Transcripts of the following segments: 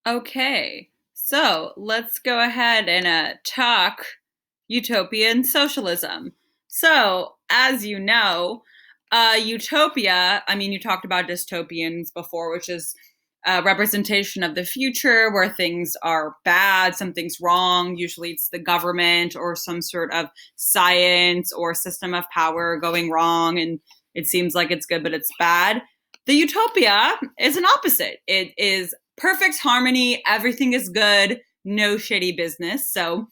Okay, so let's go ahead and talk utopian socialism. So, as you know, utopia, I mean, you talked about dystopians before, which is a representation of the future where things are bad, something's wrong. Usually it's the government or some sort of science or system of power going wrong, and it seems like it's good, but it's bad. The utopia is an opposite. It is perfect harmony, everything is good, no shady business. So,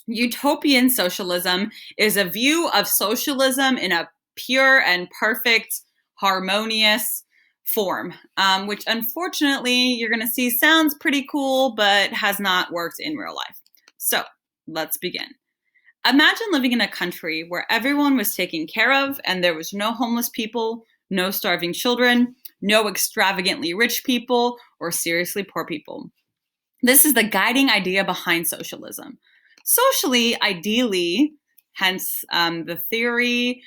utopian socialism is a view of socialism in a pure and perfect, harmonious form, which unfortunately you're going to see sounds pretty cool, but has not worked in real life. So, let's begin. Imagine living in a country where everyone was taken care of and there was no homeless people, no starving children, no extravagantly rich people, or seriously poor people. This is the guiding idea behind socialism. Socially, ideally, hence the theory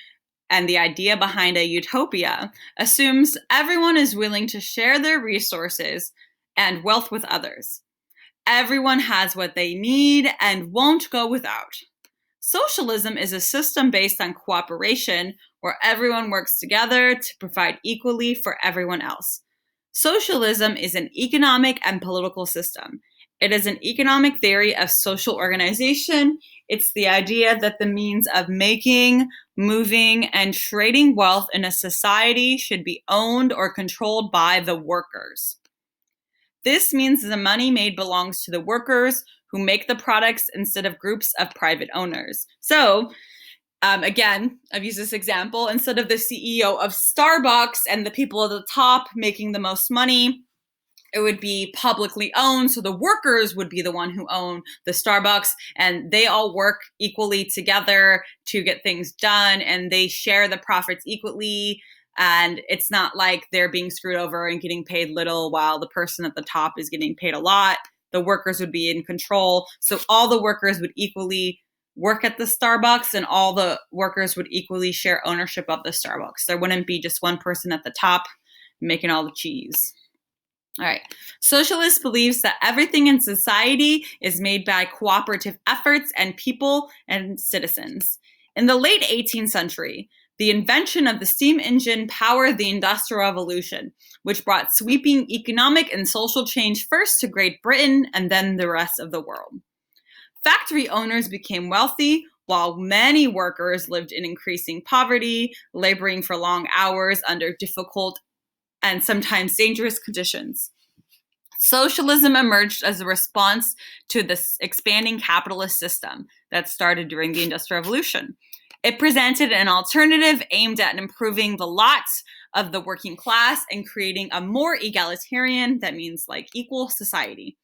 and the idea behind a utopia, assumes everyone is willing to share their resources and wealth with others. Everyone has what they need and won't go without. Socialism is a system based on cooperation where everyone works together to provide equally for everyone else. Socialism is an economic and political system. It is an economic theory of social organization. It's the idea that the means of making, moving, and trading wealth in a society should be owned or controlled by the workers. This means the money made belongs to the workers who make the products instead of groups of private owners. So, again, I've used this example. Instead of the CEO of Starbucks and the people at the top making the most money, it would be publicly owned. So the workers would be the one who own the Starbucks, and they all work equally together to get things done, and they share the profits equally. And it's not like they're being screwed over and getting paid little while the person at the top is getting paid a lot. The workers would be in control. So all the workers would equally work at the Starbucks, and all the workers would equally share ownership of the Starbucks. There wouldn't be just one person at the top making all the cheese. All right. Socialist believes that everything in society is made by cooperative efforts and people and citizens. In the late 18th century, the invention of the steam engine powered the Industrial Revolution, which brought sweeping economic and social change first to Great Britain and then the rest of the world. Factory owners became wealthy, while many workers lived in increasing poverty, laboring for long hours under difficult and sometimes dangerous conditions. Socialism emerged as a response to this expanding capitalist system that started during the Industrial Revolution. It presented an alternative aimed at improving the lot of the working class and creating a more egalitarian, that means like equal society.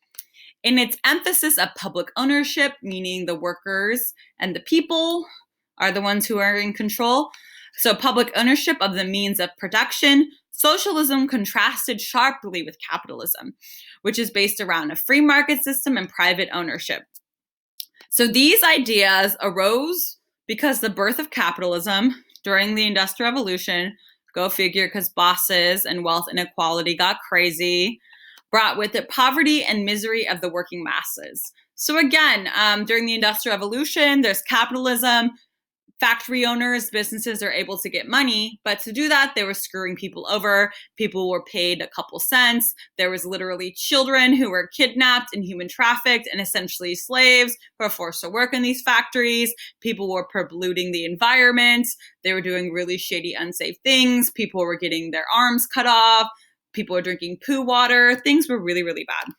In its emphasis of public ownership, meaning the workers and the people are the ones who are in control, so public ownership of the means of production, socialism contrasted sharply with capitalism, which is based around a free market system and private ownership. So these ideas arose because the birth of capitalism during the Industrial Revolution, go figure, because bosses and wealth inequality got crazy, brought with it poverty and misery of the working masses. So again, during the Industrial Revolution, there's capitalism. Factory owners, businesses are able to get money, but to do that, they were screwing people over. People were paid a couple cents. There was literally children who were kidnapped and human trafficked and essentially slaves who were forced to work in these factories. People were polluting the environment. They were doing really shady, unsafe things. People were getting their arms cut off. People were drinking poo water. Things were really, really bad.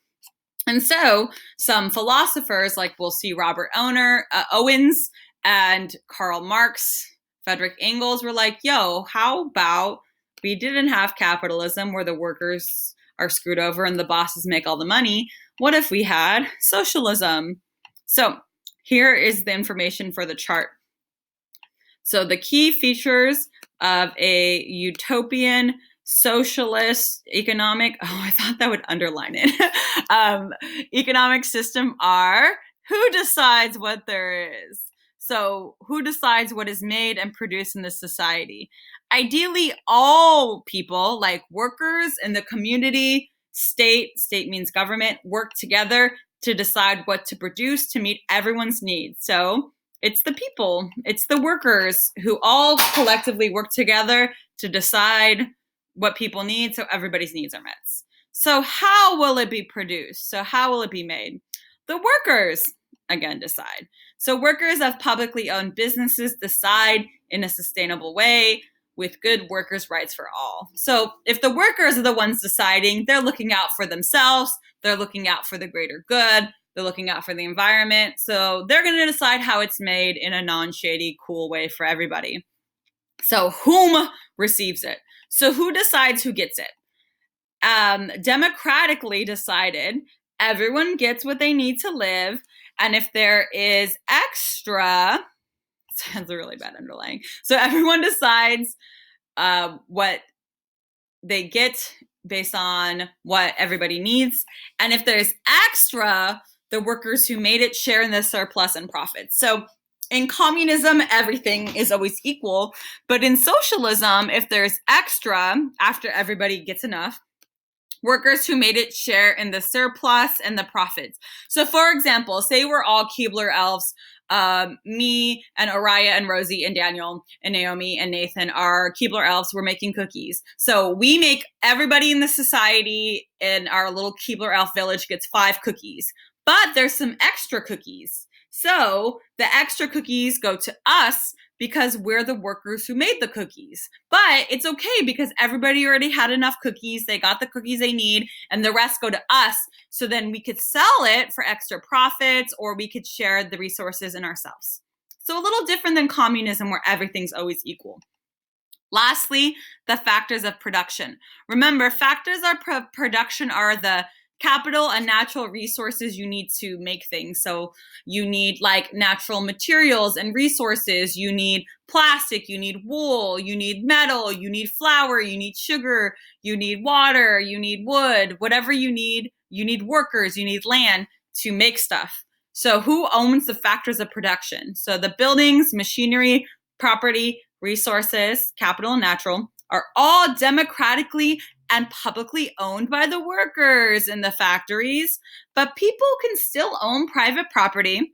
And so some philosophers, like we'll see Robert Owens, and Karl Marx, Friedrich Engels were like, yo, how about we didn't have capitalism where the workers are screwed over and the bosses make all the money? What if we had socialism? So here is the information for the chart. So the key features of a utopian socialist economic, I thought that would underline it, economic system are: who decides what there is? So who decides what is made and produced in this society? Ideally, all people, like workers in the community, state means government, work together to decide what to produce to meet everyone's needs. So it's the people, it's the workers who all collectively work together to decide what people need so everybody's needs are met. So how will it be produced? So how will it be made? The workers, again, decide. So workers of publicly owned businesses decide in a sustainable way with good workers' rights for all. So if the workers are the ones deciding, they're looking out for themselves, they're looking out for the greater good, they're looking out for the environment. So they're going to decide how it's made in a non-shady, cool way for everybody. So whom receives it? So who decides who gets it? Democratically decided everyone gets what they need to live. And if there is extra, sounds really bad underlying. So everyone decides what they get based on what everybody needs. And if there's extra, the workers who made it share in the surplus and profits. So in communism, everything is always equal. But in socialism, if there's extra after everybody gets enough, workers who made it share in the surplus and the profits. So for example, say we're all Keebler elves. Me and Araya and Rosie and Daniel and Naomi and Nathan are Keebler elves. We're making cookies. So we make everybody in the society in our little Keebler elf village gets 5 cookies. But there's some extra cookies. So the extra cookies go to us because we're the workers who made the cookies. But it's okay because everybody already had enough cookies. They got the cookies they need, and the rest go to us. So then we could sell it for extra profits, or we could share the resources in ourselves. So a little different than communism where everything's always equal. Lastly, the factors of production. Remember, factors of production are the capital and natural resources you need to make things. So you need like natural materials and resources. You need plastic, you need wool, you need metal, you need flour, you need sugar, you need water, you need wood, whatever you need workers, you need land to make stuff. So who owns the factors of production? So the buildings, machinery, property, resources, capital and natural are all democratically and publicly owned by the workers in the factories, but people can still own private property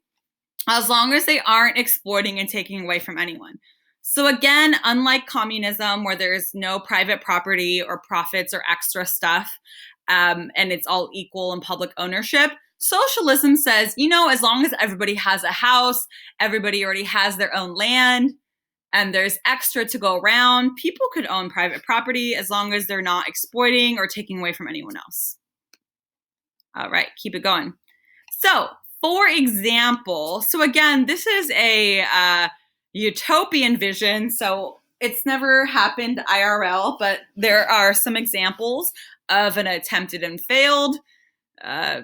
as long as they aren't exploiting and taking away from anyone. So again, unlike communism where there's no private property or profits or extra stuff, and it's all equal in public ownership, socialism says, as long as everybody has a house, everybody already has their own land, and there's extra to go around, people could own private property as long as they're not exploiting or taking away from anyone else. All right, keep it going. So, for example, so again, this is a utopian vision. So it's never happened IRL, but there are some examples of an attempted and failed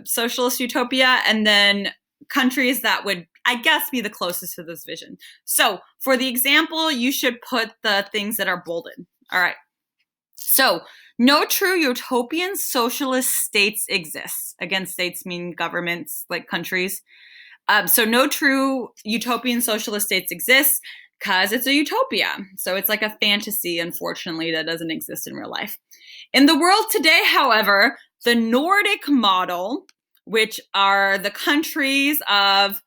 socialist utopia, and then countries that would, I guess, be the closest to this vision. So for the example, you should put the things that are bolded. All right. So no true utopian socialist states exist. Again, states mean governments, like countries. So no true utopian socialist states exist because it's a utopia. So it's like a fantasy, unfortunately, that doesn't exist in real life. In the world today, however, the Nordic model, which are the countries of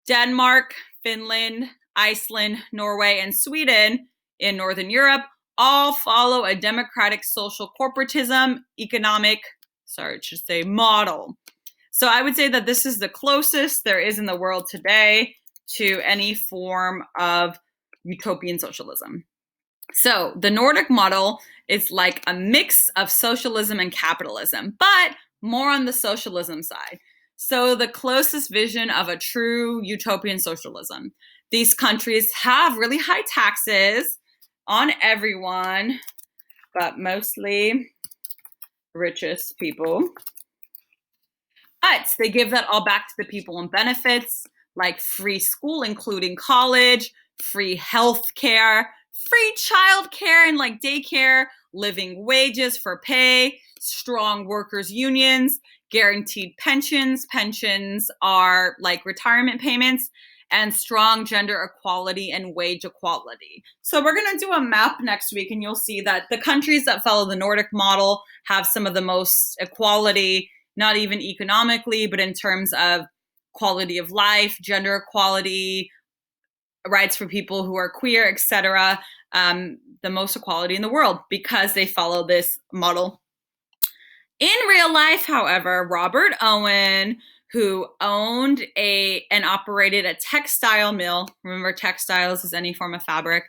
Denmark, Finland, Iceland, Norway, and Sweden in Northern Europe, all follow a democratic social corporatism model. So I would say that this is the closest there is in the world today to any form of utopian socialism. So the Nordic model is like a mix of socialism and capitalism, but more on the socialism side. So the closest vision of a true utopian socialism. These countries have really high taxes on everyone, but mostly richest people. But they give that all back to the people in benefits, like free school, including college, free health care, free child care and like daycare, living wages for pay, strong workers' unions, guaranteed pensions. Pensions are like retirement payments, and strong gender equality and wage equality. So we're going to do a map next week, and you'll see that the countries that follow the Nordic model have some of the most equality, not even economically, but in terms of quality of life, gender equality, rights for people who are queer, etc. The most equality in the world because they follow this model. In real life, however, Robert Owen, who owned and operated a textile mill, remember textiles is any form of fabric,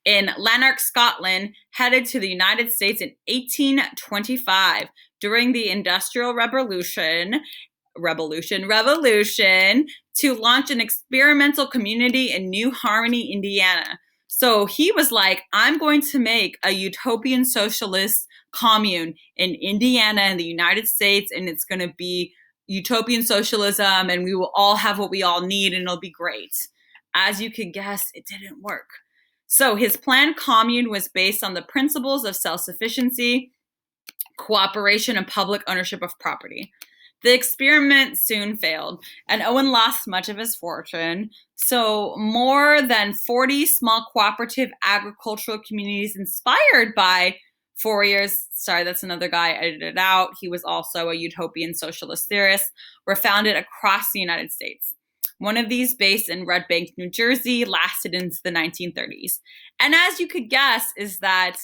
in Lanark, Scotland, headed to the United States in 1825 during the Industrial Revolution to launch an experimental community in New Harmony, Indiana. So he was like, I'm going to make a utopian socialist commune in Indiana in the United States, and it's going to be utopian socialism, and we will all have what we all need, and it'll be great. As you can guess, it didn't work. So his planned commune was based on the principles of self-sufficiency, cooperation, and public ownership of property. The experiment soon failed, and Owen lost much of his fortune. So more than 40 small cooperative agricultural communities inspired by Fourier's, sorry, that's another guy, I edited it out. He was also a utopian socialist theorist, were founded across the United States. One of these, based in Red Bank, New Jersey, lasted into the 1930s. And as you could guess, is that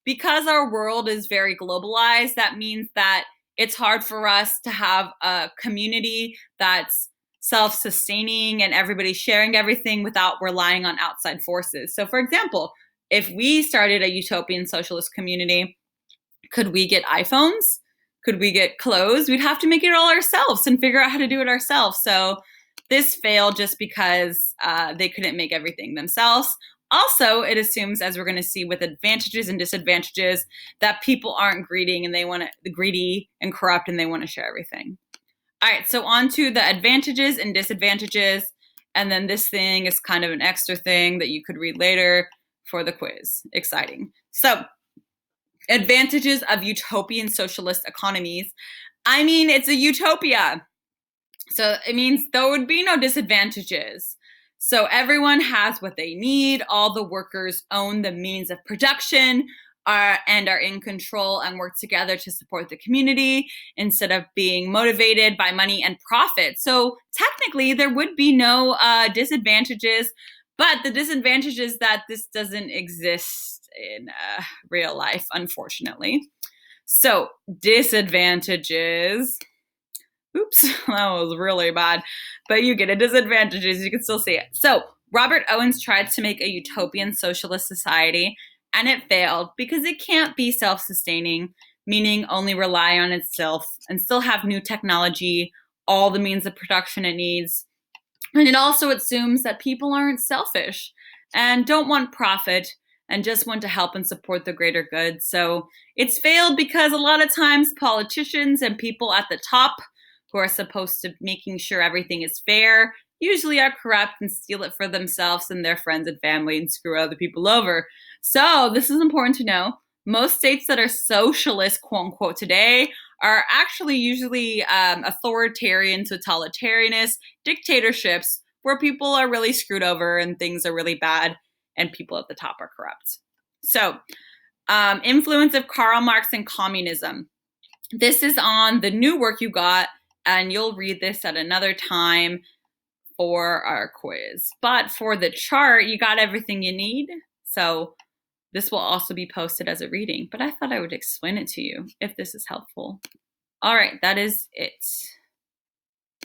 because our world is very globalized, that means that it's hard for us to have a community that's self-sustaining and everybody sharing everything without relying on outside forces. So for example, if we started a utopian socialist community, could we get iPhones? Could we get clothes? We'd have to make it all ourselves and figure out how to do it ourselves. So this failed just because they couldn't make everything themselves. Also, it assumes, as we're going to see with advantages and disadvantages, that people aren't greedy and corrupt, and they want to share everything. All right, so on to the advantages and disadvantages. And then this thing is kind of an extra thing that you could read later for the quiz. Exciting. So, advantages of utopian socialist economies. I mean, it's a utopia. So it means there would be no disadvantages. So everyone has what they need. All the workers own the means of production and are in control and work together to support the community instead of being motivated by money and profit. So technically, there would be no disadvantages, but the disadvantage is that this doesn't exist in real life, unfortunately. So disadvantages. Oops, that was really bad. But you get it. Disadvantages, you can still see it. So Robert Owens tried to make a utopian socialist society, and it failed because it can't be self-sustaining, meaning only rely on itself and still have new technology, all the means of production it needs. And it also assumes that people aren't selfish and don't want profit and just want to help and support the greater good. So it's failed because a lot of times politicians and people at the top who are supposed to making sure everything is fair usually are corrupt and steal it for themselves and their friends and family and screw other people over. So this is important to know. Most states that are socialist, quote unquote, today are actually usually authoritarian, totalitarianist dictatorships where people are really screwed over and things are really bad and people at the top are corrupt. So influence of Karl Marx and communism. This is on the new work you got, and you'll read this at another time for our quiz. But for the chart, you got everything you need. So this will also be posted as a reading. But I thought I would explain it to you if this is helpful. All right, that is it.